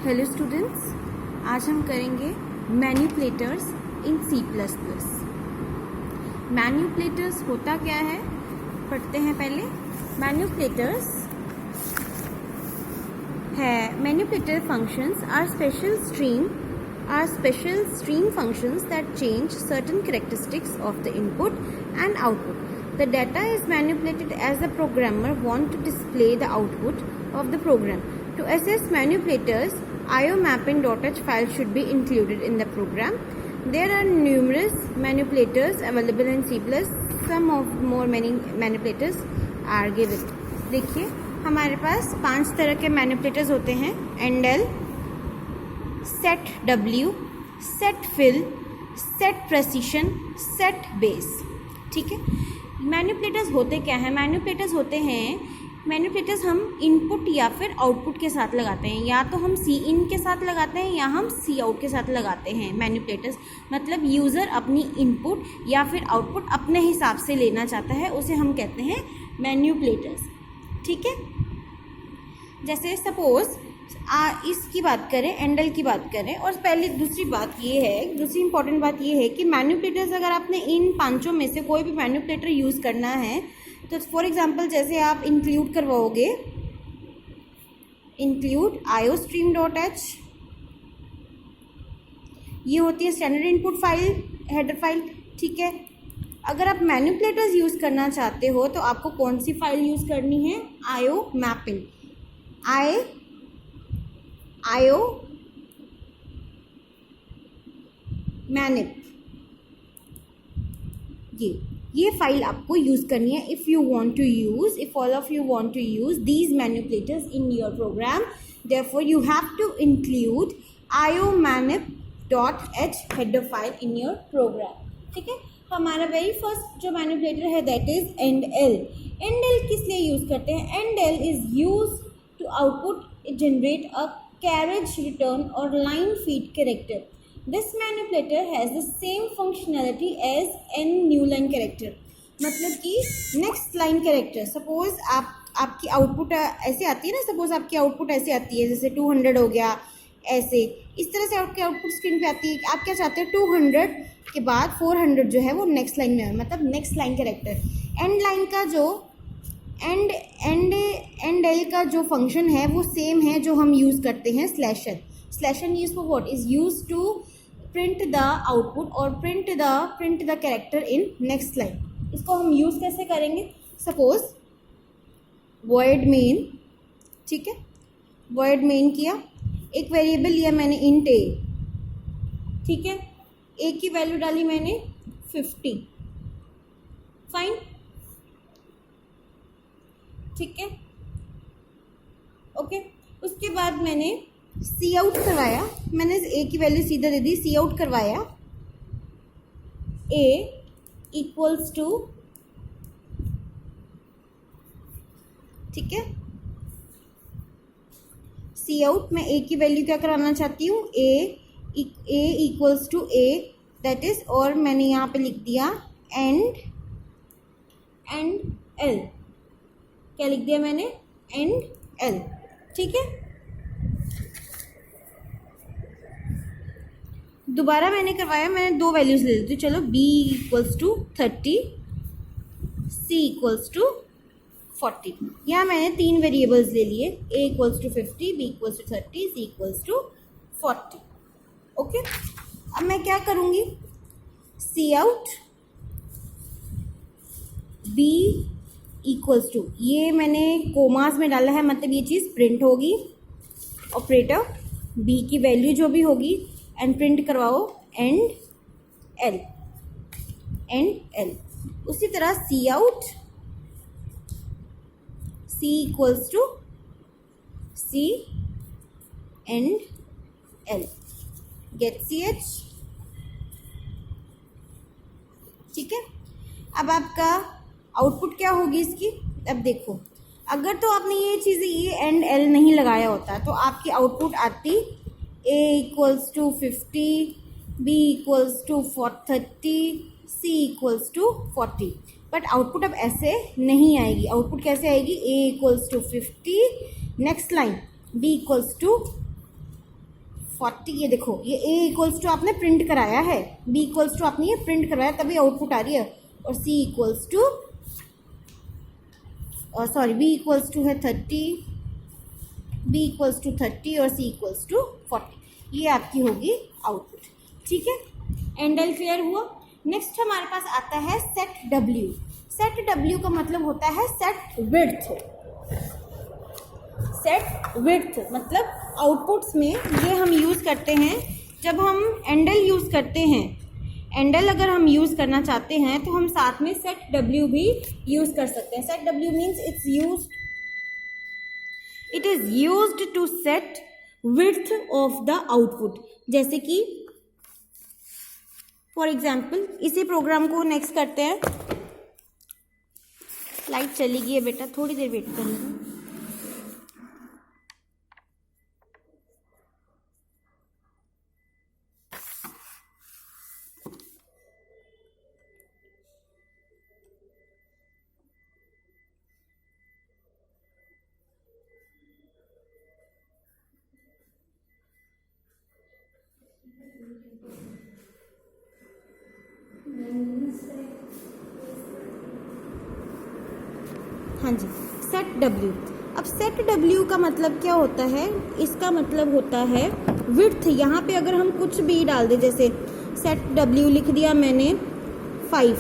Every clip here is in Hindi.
हेलो स्टूडेंट्स, आज हम करेंगे manipulators in C plus plus. Manipulators होता क्या है, पढ़ते हैं पहले। मैनिपुलेटर्स है manipulator functions are special stream functions that change certain characteristics of the input and output. The data is manipulated as the programmer wants to display the output of the program. To assess manipulators, iomapping.h file should be included in the program. There are numerous manipulators available in C++. Some of many manipulators are given. देखिए, हमारे पास 5 तरह के मैनिपुलेटर्स होते हैं: एंडल, सेट डब्ल्यू, set fill, set precision, set base. ठीक है, मैनिपुलेटर्स होते क्या हैं? मैनिपुलेटर्स हम इनपुट या फिर आउटपुट के साथ लगाते हैं, या तो हम सी इन के साथ लगाते हैं या हम सी आउट के साथ लगाते हैं। मैनिपुलेटर्स मतलब यूज़र अपनी इनपुट या फिर आउटपुट अपने हिसाब से लेना चाहता है, उसे हम कहते हैं मैनिपुलेटर्स। ठीक है, जैसे सपोज इसकी बात करें, एंडल की बात करें, और दूसरी इंपॉर्टेंट बात ये है कि मैनिपुलेटर्स अगर आपने इन पांचों में से कोई भी मैनिपुलेटर यूज़ करना है तो फॉर एग्जांपल जैसे आप इंक्लूड करवाओगे, इंक्लूड iostream.h, ये होती है standard input file, header file. ठीक है, अगर आप मैनिपुलेटर्स यूज़ करना चाहते हो तो आपको कौन सी फाइल यूज़ करनी है? iomapping, iomanip, ये फाइल आपको यूज़ करनी है। If all of you want to use these manipulators in your program, therefore you have to include iomanip.h header file in your program. ठीक है, हमारा वेरी फर्स्ट जो मैनिपुलेटर है दैट इज एंडल। एंडल किस लिए यूज़ करते हैं? Endl is use to output generate a carriage return or line feed character. This manipulator has the same functionality as n new line character. मतलब कि next line character, सपोज आपकी आउटपुट ऐसे आती है ना, सपोज आपकी आउटपुट ऐसे आती है, जैसे 200 हो गया, ऐसे इस तरह से आपकी आउटपुट स्क्रीन पे आती है। आप क्या चाहते हो? 200 के बाद 400 जो है वो नेक्स्ट लाइन में है, मतलब next line character. And line का जो एल का जो फंक्शन है वो सेम है जो हम यूज़ करते हैं slash N use for what is use to print the output और print the character in next line. इसको हम यूज़ कैसे करेंगे? सपोज void main, ठीक है, void main किया, एक वेरिएबल लिया मैंने int a, ठीक है, a की वैल्यू डाली मैंने 50, फाइन, ठीक है, ओके। उसके बाद मैंने सी आउट करवाया, मैंने ए की वैल्यू सीधा दे दी, सी आउट करवाया, ए इक्वल्स टू, ठीक है, सी आउट में ए की वैल्यू क्या कराना चाहती हूँ? A equals to A, that is, और मैंने यहाँ पे लिख दिया एंड एल, क्या लिख दिया मैंने? And L. ठीक है, दोबारा मैंने करवाया, मैंने दो वैल्यूज ले लेती हूँ। चलो, b equals to 30, c equals to 40। यहाँ मैंने 3 वेरिएबल्स ले लिए, a equals to 50, b equals to 30, c equals to 40। Okay, अब मैं क्या करूँगी? Cout b equals to, ये मैंने कोमास में डाला है, मतलब ये चीज़ प्रिंट होगी। ऑपरेटर b की वैल्यू जो भी होगी एंड प्रिंट करवाओ एंड एल। उसी तरह cout, c equals to c and L, get ch। ठीक है, अब आपका आउटपुट क्या होगी इसकी? अब देखो, अगर तो आपने ये चीज़ें ये एंड एल नहीं लगाया होता तो आपकी आउटपुट आती a equals to 50, b equals to 30, c equals to 40। But output अब ऐसे नहीं आएगी। आउटपुट कैसे आएगी? a equals to 50, next line b equals to 40, ये देखो ये a इक्वल्स टू आपने प्रिंट कराया है, b इक्वल्स टू आपने ये प्रिंट करवाया तभी आउटपुट आ रही है, और c equals to sorry b equals to है 30, b इक्वल्स टू 30 और c इक्वल्स टू 40, ये आपकी होगी आउटपुट। ठीक है, एंड एल क्लियर हुआ। नेक्स्ट हमारे पास आता है सेट w। सेट w का मतलब होता है सेट विड्थ। सेट विड्थ मतलब आउटपुट्स में ये हम यूज़ करते हैं जब हम एंडल यूज़ करते हैं। एंडल अगर हम यूज़ करना चाहते हैं तो हम साथ में सेट w भी यूज़ कर सकते हैं। Set w means it is used to set width of the output. जैसे कि फॉर एग्जाम्पल इसी प्रोग्राम को नेक्स्ट करते हैं। लाइट चली गई है बेटा, थोड़ी देर वेट कर लेना। हाँ जी, सेट w। अब सेट w का मतलब क्या होता है? इसका मतलब होता है विड्थ। यहाँ पे अगर हम कुछ भी डाल दें, जैसे सेट w लिख दिया मैंने 5,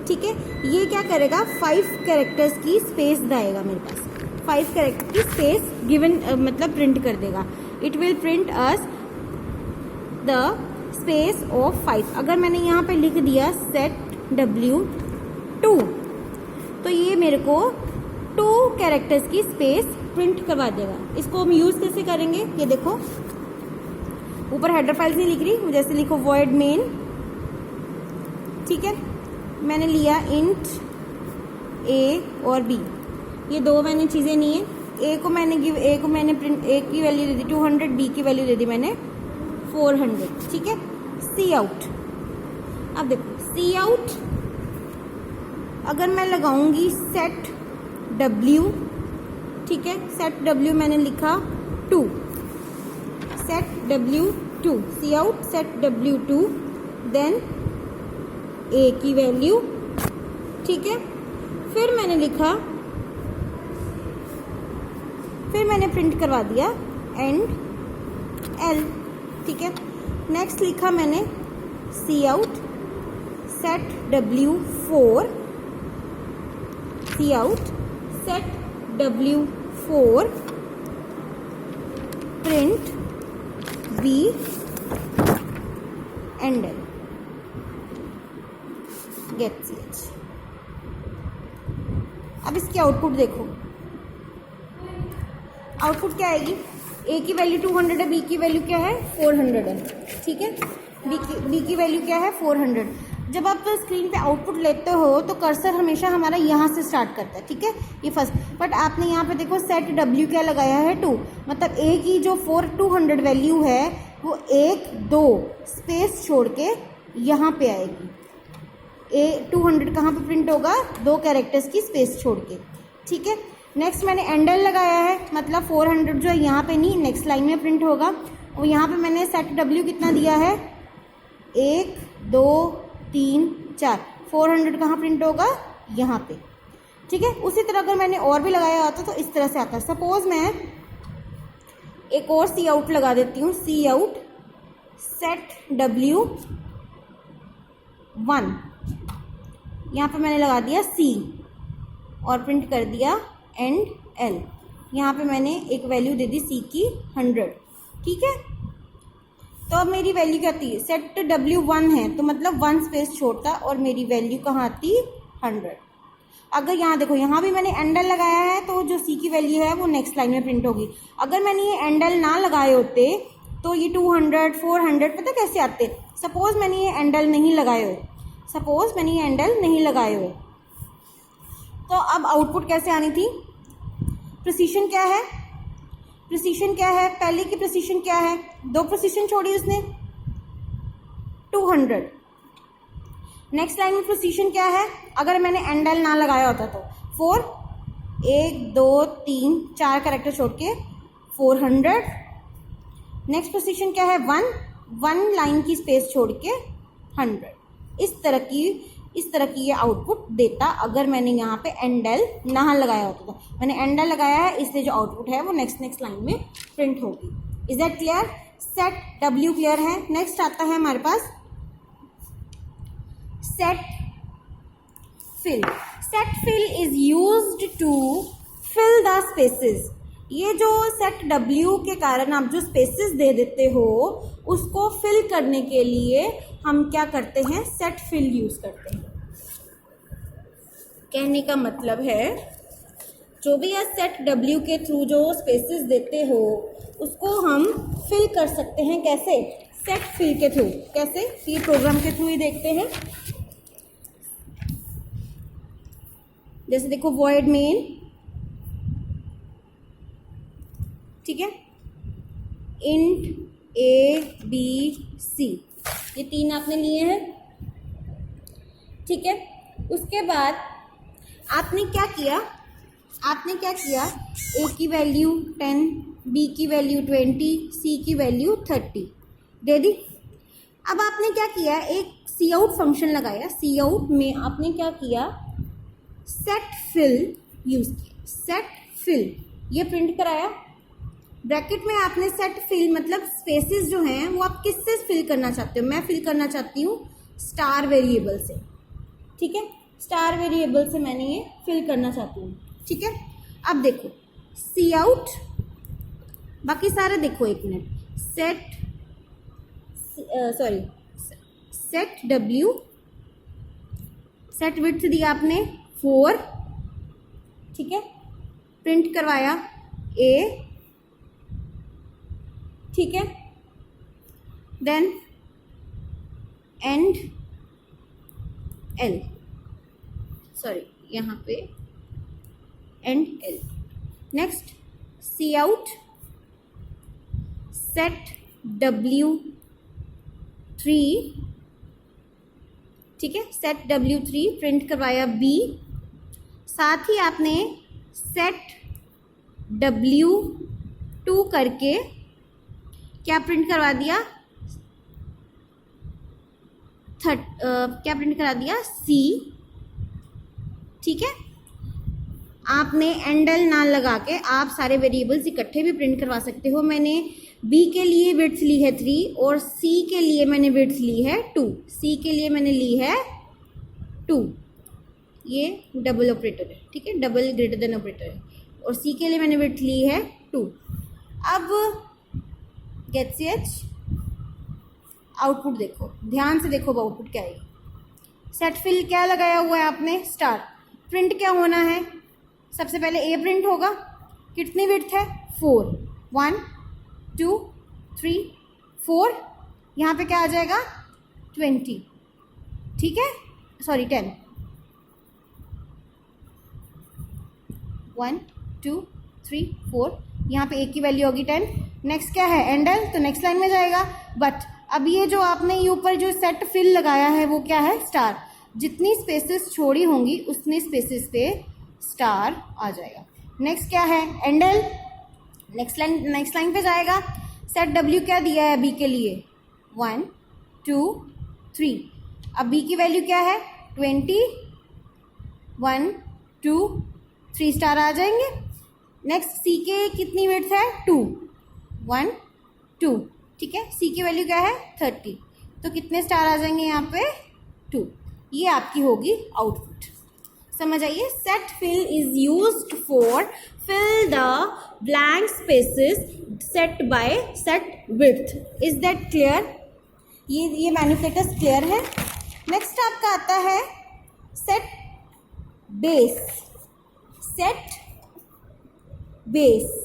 ठीक है, ये क्या करेगा 5 कैरेक्टर्स की स्पेस देगा मेरे पास, 5 कैरेक्टर की स्पेस गिवन मतलब प्रिंट कर देगा। It will print us the space of 5। अगर मैंने यहाँ पे लिख दिया सेट w 2 तो ये मेरे को 2 कैरेक्टर्स की स्पेस प्रिंट करवा देगा। इसको हम यूज़ कैसे करेंगे, ये देखो ऊपर हेडर फाइल्स नहीं लिख रही, जैसे लिखो वॉइड मेन, ठीक है, मैंने लिया इंट a और b, ये 2 मैंने चीज़ें ली हैं। a को मैंने प्रिंट a की वैल्यू दे दी 200, b की वैल्यू दे दी मैंने 400, ठीक है। सी आउट, अब देखो सी आउट अगर मैं लगाऊंगी सेट w, ठीक है, सेट w मैंने लिखा 2, set w 2, C out set w 2, then a की वैल्यू, ठीक है, फिर मैंने प्रिंट करवा दिया एंड l, ठीक है। नेक्स्ट लिखा मैंने सी आउट सेट w 4, सी out set w 4 print b end l get ch। अब इसकी आउटपुट देखो, आउटपुट क्या आएगी, a की वैल्यू 200 है, b की वैल्यू क्या है 400 है, ठीक है, b की वैल्यू क्या है 400। जब आप स्क्रीन पे आउटपुट लेते हो तो कर्सर हमेशा हमारा यहाँ से स्टार्ट करता है, ठीक है, ये फर्स्ट। बट आपने यहाँ पे देखो सेट w क्या लगाया है 2, मतलब a की जो 200 वैल्यू है वो 1 2 स्पेस छोड़ के यहाँ पे आएगी। a 200 कहाँ पे प्रिंट होगा, 2 कैरेक्टर्स की स्पेस छोड़ के, ठीक है। नेक्स्ट मैंने एंडल लगाया है, मतलब 400 जो है यहाँ पे नहीं, नेक्स्ट लाइन में प्रिंट होगा। और यहाँ पे मैंने सेट w कितना दिया है 1 2 3 4, 400 कहाँ प्रिंट होगा यहाँ पे, ठीक है। उसी तरह अगर मैंने और भी लगाया होता तो इस तरह से आता। सपोज मैं एक और सी आउट लगा देती हूँ, सी आउट सेट w 1, यहाँ पे मैंने लगा दिया c और प्रिंट कर दिया एंड l। यहाँ पे मैंने एक वैल्यू दे दी c की 100, ठीक है। तो अब मेरी वैल्यू क्या आती है, सेट w 1 है तो मतलब 1 स्पेस छोड़ता और मेरी वैल्यू कहाँ आती 100। अगर यहाँ देखो, यहाँ भी मैंने एंडल लगाया है तो जो c की वैल्यू है वो नेक्स्ट लाइन में प्रिंट होगी। अगर मैंने ये एंडल ना लगाए होते तो ये 200 400 पता कैसे आते। सपोज मैंने ये एंडल नहीं लगाए हुए, तो अब आउटपुट कैसे आनी थी, प्रिसीशन क्या है, पहले की प्रिसीशन क्या है, 2 प्रिसीशन छोड़ी उसने 200। नेक्स्ट लाइन में प्रिसीशन क्या है, अगर मैंने एंडल ना लगाया होता तो 4 1 2 3 4 कैरेक्टर छोड़ के 400, नेक्स्ट पोजीशन क्या है 1 लाइन की स्पेस छोड़ के 100। इस तरह की ये आउटपुट देता अगर मैंने यहाँ पे एंडल ना लगाया होता था। मैंने एंडल लगाया है इसलिए जो आउटपुट है वो नेक्स्ट लाइन में प्रिंट होगी। Is that clear? Set W clear है। नेक्स्ट आता है हमारे पास set fill. Set fill is used to fill the spaces. ये जो सेट W के कारण आप जो स्पेसेस दे देते हो उसको फिल करने के लिए हम क्या करते हैं? सेट फिल यूज करते हैं। कहने का मतलब है जो भी आप सेट W के थ्रू जो स्पेसेस देते हो उसको हम फिल कर सकते हैं। कैसे? सेट फिल के थ्रू। कैसे? ये प्रोग्राम के थ्रू ही देखते हैं। जैसे देखो void main, ठीक है, int a b c, ये 3 आपने लिए हैं, ठीक है। उसके बाद आपने क्या किया? a की वैल्यू 10, b की वैल्यू 20, c की वैल्यू 30 दे दी। अब आपने क्या किया? एक सी आउट फंक्शन लगाया। सी आउट में आपने क्या किया? सेट फिल यूज किया। सेट फिल ये प्रिंट कराया। ब्रैकेट में आपने सेट फिल मतलब स्पेसेस जो हैं वो आप किससे फिल करना चाहते हो? मैं फिल करना चाहती हूँ स्टार वेरिएबल से, ठीक है। स्टार वेरिएबल से मैंने ये फिल करना चाहती हूँ, ठीक है। अब देखो सी आउट, बाकी सारे देखो एक minute. Set W, set width दिया आपने 4, ठीक है। प्रिंट करवाया A, ठीक है। देन एंड L, सॉरी यहाँ पे end L। Next C out set W3, ठीक है। सेट W3 प्रिंट करवाया B, साथ ही आपने सेट W2 करके क्या प्रिंट करवा दिया? क्या प्रिंट करा दिया? C, ठीक है। आपने एंडल ना लगा के आप सारे वेरिएबल्स इकट्ठे भी प्रिंट करवा सकते हो। मैंने B के लिए विड्थ ली है 3 और C के लिए मैंने विड्थ ली है 2। C के लिए मैंने ली है 2, ये डबल ऑपरेटर है, ठीक है, डबल ग्रेटर देन ऑपरेटर है। और C के लिए मैंने विड्थ ली है 2। अब गेट ch आउटपुट देखो, ध्यान से देखो आउटपुट क्या है। सेट फिल क्या लगाया हुआ है आपने? स्टार। प्रिंट क्या होना है? सबसे पहले A प्रिंट होगा। कितनी विड्थ है? 4, 1 2 3 4, यहाँ पे क्या आ जाएगा? 20, ठीक है, सॉरी 10, 1 2 3 4, यहाँ पे A की वैल्यू होगी 10। नेक्स्ट क्या है? एंडल, तो नेक्स्ट लाइन में जाएगा। बट अब ये जो आपने ये ऊपर जो सेट फिल लगाया है वो क्या है? स्टार। जितनी स्पेसेस छोड़ी होंगी उतनी स्पेसेस पे स्टार आ जाएगा। नेक्स्ट क्या है? एंडल। नेक्स्ट लाइन पे जाएगा। सेट W क्या दिया है B के लिए? 1 2 3। अब B की वैल्यू क्या है? 20, 1 2 3 स्टार आ जाएंगे। नेक्स्ट C के कितनी विड्थ है? 2, 1 2, ठीक है। C की वैल्यू क्या है? 30, तो कितने स्टार आ जाएंगे यहाँ पे? 2। ये आपकी होगी आउटपुट। समझ आइए? Set fill is used for fill the blank spaces set by set width. Is that clear? ये मैनिपुलेटर्स क्लियर है। नेक्स्ट आपका आता है set base. Set base.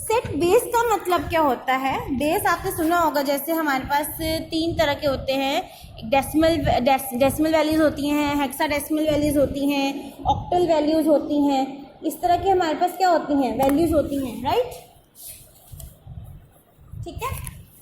Set base का मतलब क्या होता है? बेस आपने सुना होगा, जैसे हमारे पास 3 तरह के होते हैं। डेसिमल वैल्यूज़ होती हैं, हेक्साडेसिमल वैल्यूज़ होती हैं, ऑक्टल वैल्यूज़ होती हैं। इस तरह के हमारे पास क्या होती हैं? वैल्यूज़ होती हैं, राइट, ठीक है,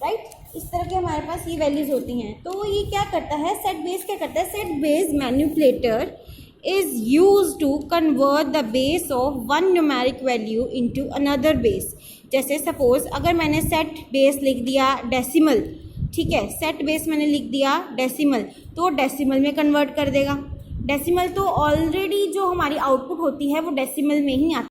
राइट। इस तरह के हमारे पास ये वैल्यूज़ होती हैं। तो ये क्या करता है? सेट बेस क्या करता है? Set base manipulator is used to convert the base of one numeric value into another base. जैसे सपोज अगर मैंने सेट बेस लिख दिया डेसिमल, ठीक है, सेट बेस मैंने लिख दिया डेसिमल, तो डेसिमल में कन्वर्ट कर देगा। डेसिमल तो ऑलरेडी जो हमारी आउटपुट होती है वो डेसिमल में ही आती है।